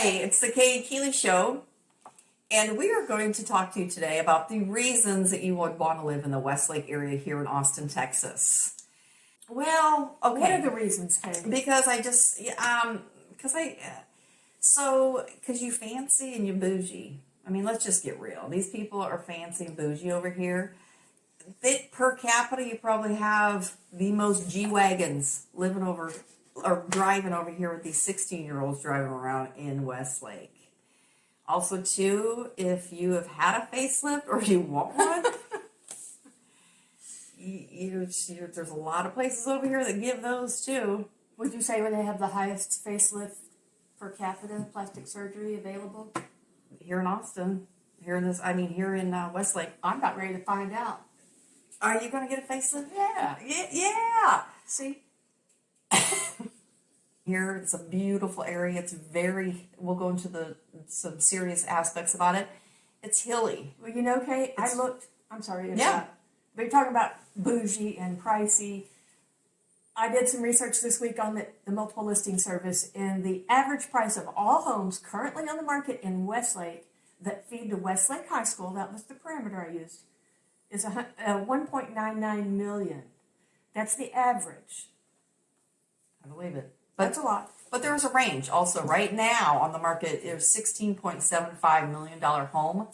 It's the Kay and Keeley Show, and we are going to talk to you today about the reasons that you would want to live in the Westlake area here in Austin, Texas. Well, okay. What are the reasons, Kay? Because you fancy and you bougie. I mean, let's just get real. These people are fancy and bougie over here. Per capita, you probably have the most G-Wagons living over or driving over here with these 16-year-olds driving around in Westlake. Also, too, if you have had a facelift or you want one, there's a lot of places over here that give those, too. Would you say where they have the highest facelift per capita plastic surgery available? Here in Austin. Here in Westlake. I'm not ready to find out. Are you going to get a facelift? Yeah. Yeah. See? Here, it's a beautiful area. We'll go into some serious aspects about it. It's hilly. Well, you know, Kay, I'm sorry. Yeah. But you're talking about bougie and pricey. I did some research this week on the multiple listing service, and the average price of all homes currently on the market in Westlake that feed to Westlake High School, that was the parameter I used, is $1.99 million. That's the average. I believe it. That's a lot. But there is a range also. Right now on the market, there's $16.75 million home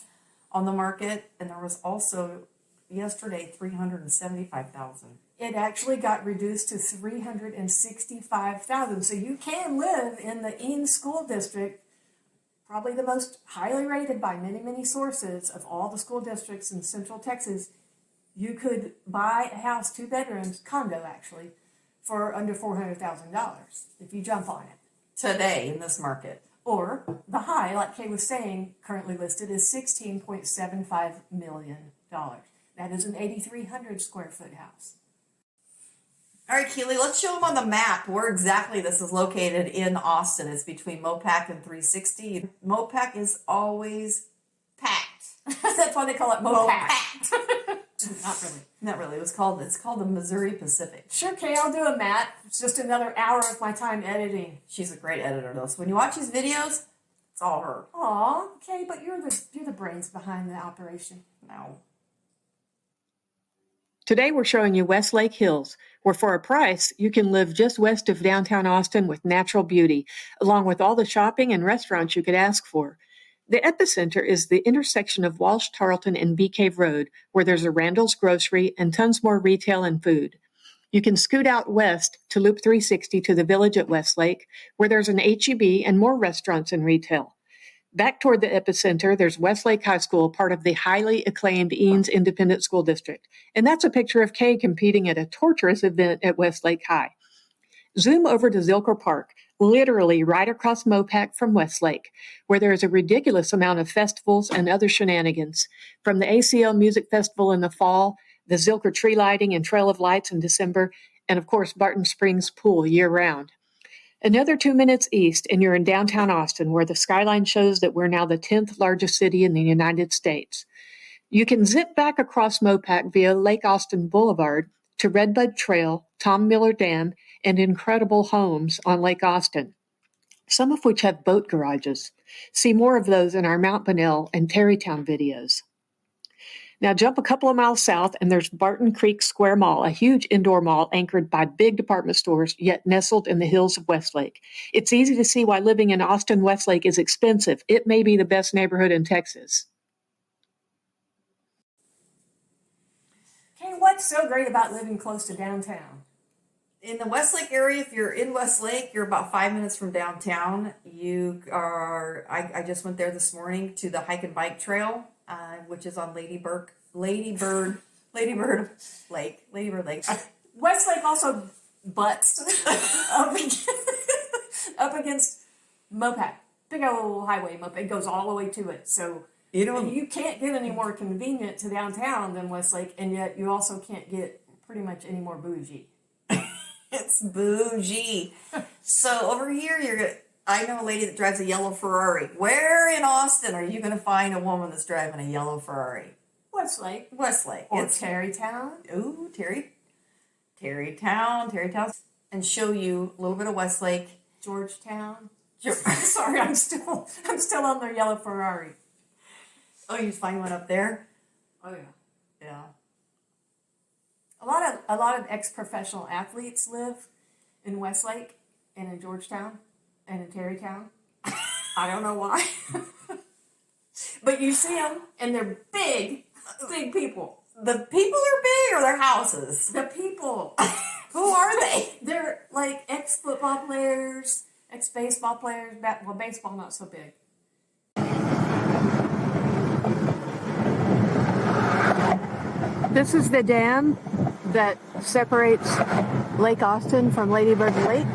on the market. And there was also yesterday $375,000. It actually got reduced to $365,000. So you can live in the Eanes School District, probably the most highly rated by many, many sources of all the school districts in Central Texas. You could buy a house, 2 bedrooms, condo actually, for under $400,000 if you jump on it. Today in this market. Or the high, like Kay was saying, currently listed is $16.75 million. That is an 8,300 square foot house. All right, Keeley, let's show them on the map where exactly this is located in Austin. It's between Mopac and 360. Mopac is always packed. That's why they call it Mopac. Not really. It's called the Missouri Pacific. Sure, Kay, I'll do a map. It's just another hour of my time editing. She's a great editor, though. So when you watch these videos, it's all her. Aw, Kay, but you're the brains behind the operation. No. Today we're showing you Westlake Hills, where for a price you can live just west of downtown Austin with natural beauty, along with all the shopping and restaurants you could ask for. The epicenter is the intersection of Walsh Tarleton and Bee Cave Road, where there's a Randall's Grocery and tons more retail and food. You can scoot out west to Loop 360 to the village at Westlake, where there's an H-E-B and more restaurants and retail. Back toward the epicenter, there's Westlake High School, part of the highly acclaimed Eanes Independent School District. And that's a picture of Kay competing at a torturous event at Westlake High. Zoom over to Zilker Park, literally right across Mopac from Westlake, where there is a ridiculous amount of festivals and other shenanigans, from the ACL Music Festival in the fall, the Zilker Tree Lighting and Trail of Lights in December, and of course Barton Springs Pool year-round. Another 2 minutes east, and you're in downtown Austin, where the skyline shows that we're now the 10th largest city in the United States. You can zip back across Mopac via Lake Austin Boulevard to Redbud Trail, Tom Miller Dam, and incredible homes on Lake Austin, some of which have boat garages. See more of those in our Mount Bunnell and Terrytown videos. Now jump a couple of miles south and there's Barton Creek Square Mall, a huge indoor mall anchored by big department stores, yet nestled in the hills of Westlake. It's easy to see why living in Austin Westlake is expensive. It may be the best neighborhood in Texas. Kay, what's so great about living close to downtown? In the Westlake area, if you're in Westlake, you're about 5 minutes from downtown. I just went there this morning to the hike and bike trail, which is on Lady Bird Lake. Westlake also butts up against Mopac. Big old highway, Mopac. It goes all the way to it. So you can't get any more convenient to downtown than Westlake, and yet you also can't get pretty much any more bougie. It's bougie. So over here, I know a lady that drives a yellow Ferrari. Where in Austin are you going to find a woman that's driving a yellow Ferrari? Westlake. Or Terrytown. Ooh, Terrytown. And show you a little bit of Westlake. Georgetown. Sorry, I'm still on their yellow Ferrari. Oh, you find one up there? Oh yeah. Yeah. A lot of ex-professional athletes live in Westlake and in Georgetown and in Terrytown. I don't know why. But you see them, and they're big people. The people are big or their houses? The people. Who are they? They're like ex-football players, ex-baseball players. Well, baseball not so big. This is the dam that separates Lake Austin from Lady Bird Lake.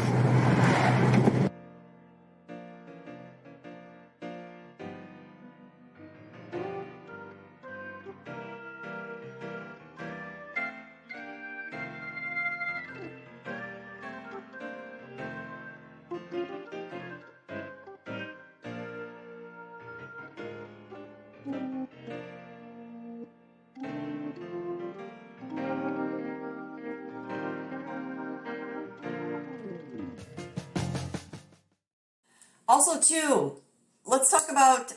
Also, too, let's talk about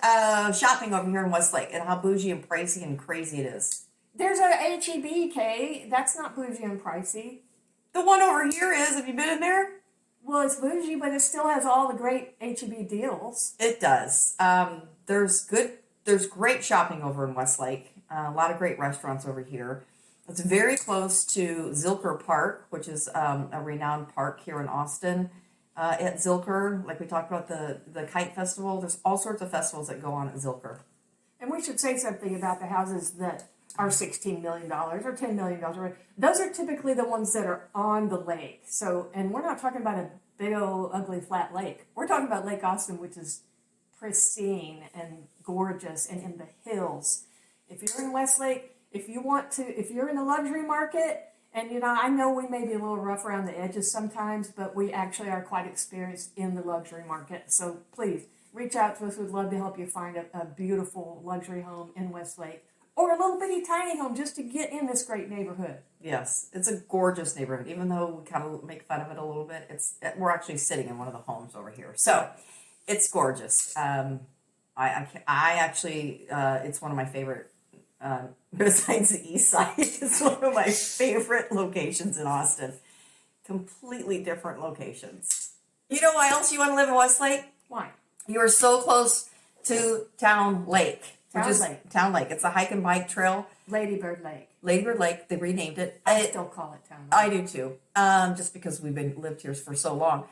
shopping over here in Westlake and how bougie and pricey and crazy it is. There's a HEB, Kay. That's not bougie and pricey. The one over here is. Have you been in there? Well, it's bougie, but it still has all the great HEB deals. It does. There's great shopping over in Westlake. A lot of great restaurants over here. It's very close to Zilker Park, which is a renowned park here in Austin. At Zilker, like we talked about the kite festival, there's all sorts of festivals that go on at Zilker. And we should say something about the houses that are $16 million or $10 million. Those are typically the ones that are on the lake. So, and we're not talking about a big old ugly flat lake. We're talking about Lake Austin, which is pristine and gorgeous and in the hills. If you're in Westlake, if you're in the luxury market, and I know we may be a little rough around the edges sometimes, but we actually are quite experienced in the luxury market. So please reach out to us. We'd love to help you find a beautiful luxury home in Westlake or a little bitty tiny home just to get in this great neighborhood. Yes, it's a gorgeous neighborhood. Even though we kind of make fun of it a little bit, we're actually sitting in one of the homes over here, so it's gorgeous. I actually it's one of my favorite. Besides the east side, it's one of my favorite locations in Austin. Completely different locations. You know why else you want to live in Westlake? Why? You are so close to Town Lake. Town Lake. It's a hike and bike trail. Lady Bird Lake. Lady Bird Lake. They renamed it. I still call it Town Lake. I do too. Just because we've lived here for so long.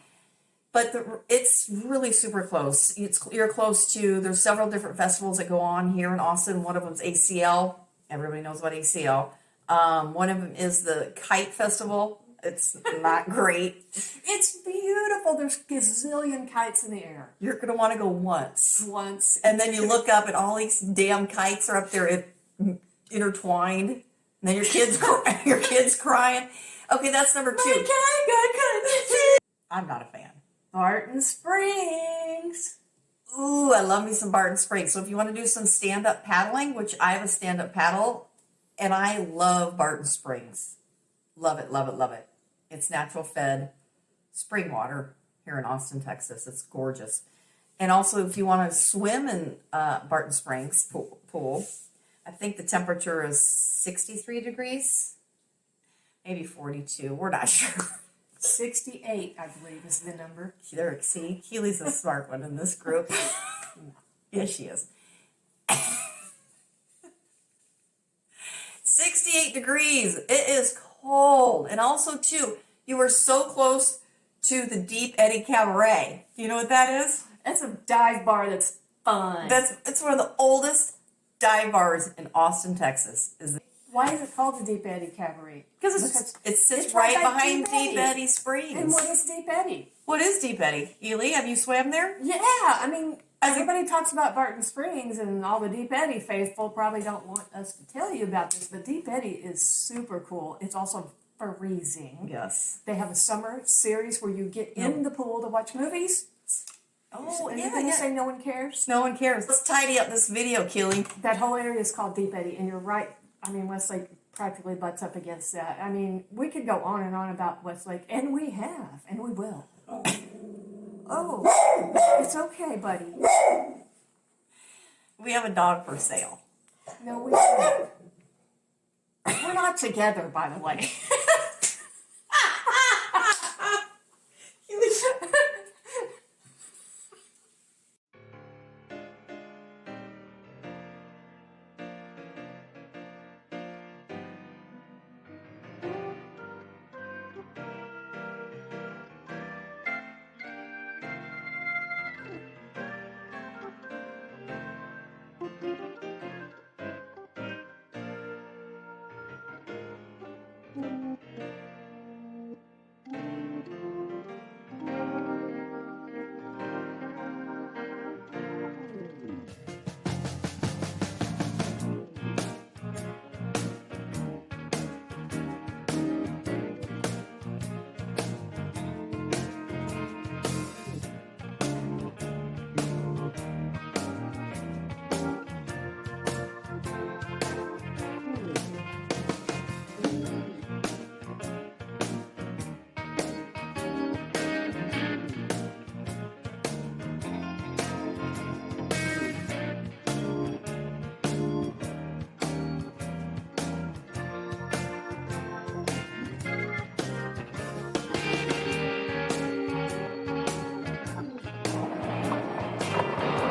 But it's really super close. You're close to. There's several different festivals that go on here in Austin. One of them is ACL. Everybody knows about ACL. One of them is the Kite Festival. It's not great. It's beautiful. There's gazillion kites in the air. You're going to want to go once. And then you look up and all these damn kites are up there intertwined. And then your kid's crying. Okay, that's number 2. I'm not a fan. Barton Springs. Ooh, I love me some Barton Springs. So if you want to do some stand-up paddling, which I have a stand-up paddle, and I love Barton Springs. Love it, love it, love it. It's natural fed spring water here in Austin, Texas. It's gorgeous. And also, if you want to swim in Barton Springs pool, I think the temperature is 63 degrees, maybe 42. We're not sure. 68, I believe, is the number. See, Keely's a smart one in this group. Yes, she is. 68 degrees. It is cold. And also, too, you are so close to the Deep Eddy Cabaret. Do you know what that is? That's a dive bar that's fun. It's one of the oldest dive bars in Austin, Texas. Why is it called the Deep Eddy Cabaret? Because it sits right behind Deep Eddy Springs. And what is Deep Eddy? What is Deep Eddy? Ely, have you swam there? Yeah, I mean, everybody talks about Barton Springs, and all the Deep Eddy faithful probably don't want us to tell you about this, but Deep Eddy is super cool. It's also freezing. Yes. They have a summer series where you get in the pool to watch movies. Oh, Are yeah, you going to say no one cares? No one cares. Let's tidy up this video, Keely. That whole area is called Deep Eddy, and you're right. I mean, Westlake practically butts up against that. I mean, we could go on and on about Westlake, and we have, and we will. Oh, it's okay, buddy. We have a dog for sale. No, we don't. We're not together, by the way.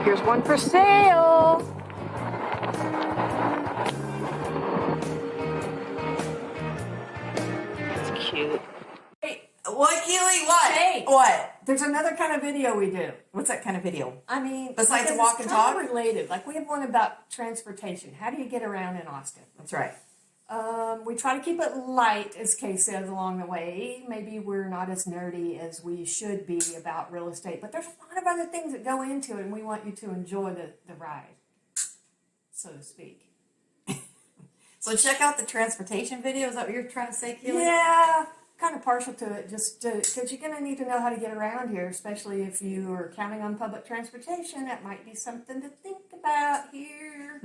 Here's one for sale. It's cute. Hey, what, Keely? What? Hey. What? There's another kind of video we do. What's that kind of video? I mean, Besides because the walk it's and kind of talk? related. Like we have one about transportation. How do you get around in Austin? That's right. We try to keep it light, as Kay says, along the way. Maybe we're not as nerdy as we should be about real estate, but there's a lot of other things that go into it, and we want you to enjoy the ride, so to speak. So check out the transportation video. Is that what you're trying to say, Keely? Yeah, kind of partial to it, just because you're going to need to know how to get around here, especially if you are counting on public transportation. That might be something to think about here.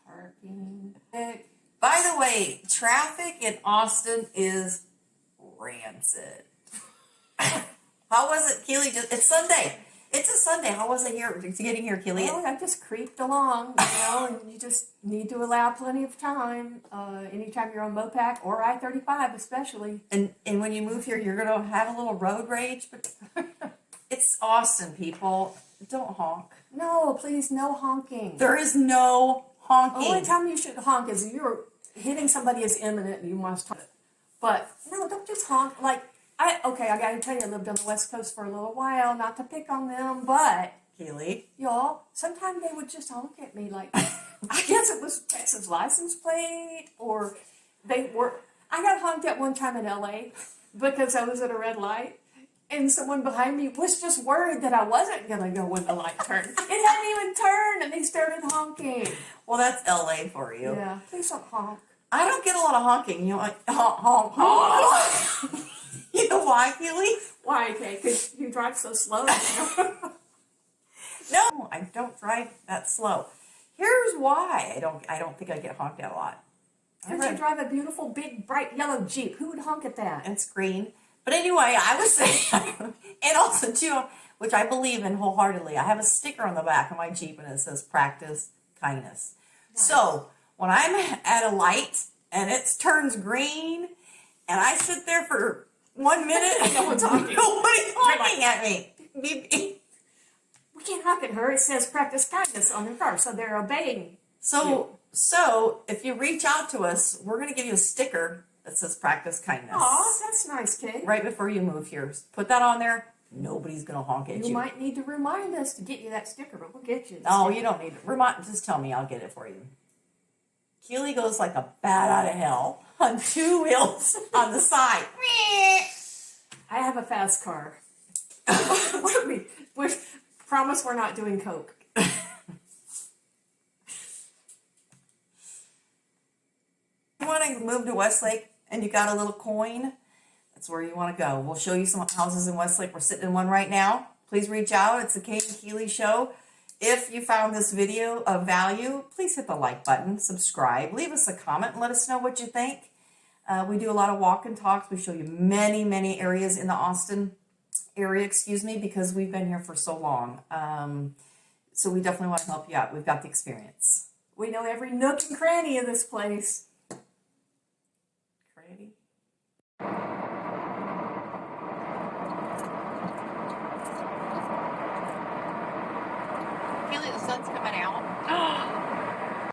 Parking. By the way, traffic in Austin is rancid. How was it, Keely? It's Sunday. It's a Sunday. How was it here getting here, Keely? Well, I just creeped along, and you just need to allow plenty of time. Anytime you're on Mopac or I-35 especially. And when you move here, you're going to have a little road rage. But it's Austin, people. Don't honk. No, please, no honking. There is no honking. Only time you should honk is if you're hitting somebody is imminent and you must honk. But no, don't just honk. Like, I gotta tell you, I lived on the West Coast for a little while, not to pick on them, but Keely. y'all, sometimes they would just honk at me like, I guess it was Texas license plate, or they were, I got honked at one time in LA because I was at a red light. And someone behind me was just worried that I wasn't going to go when the light turned. It hadn't even turned, and they started honking. Well, that's LA for you. Yeah, please don't honk. I don't get a lot of honking. You know, like honk, honk, honk. You know why, Keely? Why, Kay? Because you drive so slow. No, I don't drive that slow. Here's why I don't think I get honked at a lot. Because you drive a beautiful, big, bright yellow Jeep. Who would honk at that? And it's green. But anyway, I was saying, and also too, which I believe in wholeheartedly, I have a sticker on the back of my Jeep and it says practice kindness. Right. So when I'm at a light and it turns green and I sit there for 1 minute, no one's honking. Nobody's honking at me. We can't honk at her. It says practice kindness on the car, so they're obeying. So if you reach out to us, we're going to give you a sticker that says practice kindness. Aw, that's nice, Kay. Right before you move here. Put that on there. Nobody's going to honk at you. You might need to remind us to get you that sticker, but we'll get you. Oh, you don't need to. Just tell me. I'll get it for you. Keely goes like a bat out of hell on 2 wheels on the side. I have a fast car. we promise we're not doing coke. You want to move to Westlake and you got a little coin? That's where you want to go. We'll show you some houses in Westlake. We're sitting in one right now. Please reach out. It's the Kay and Keely Show. If you found this video of value, please hit the like button, subscribe, leave us a comment, and let us know what you think. We do a lot of walk and talks. We show you many, many areas in the Austin area, excuse me, because we've been here for so long. So we definitely want to help you out. We've got the experience. We know every nook and cranny of this place. Cranny. Kaylee, the sun's coming out.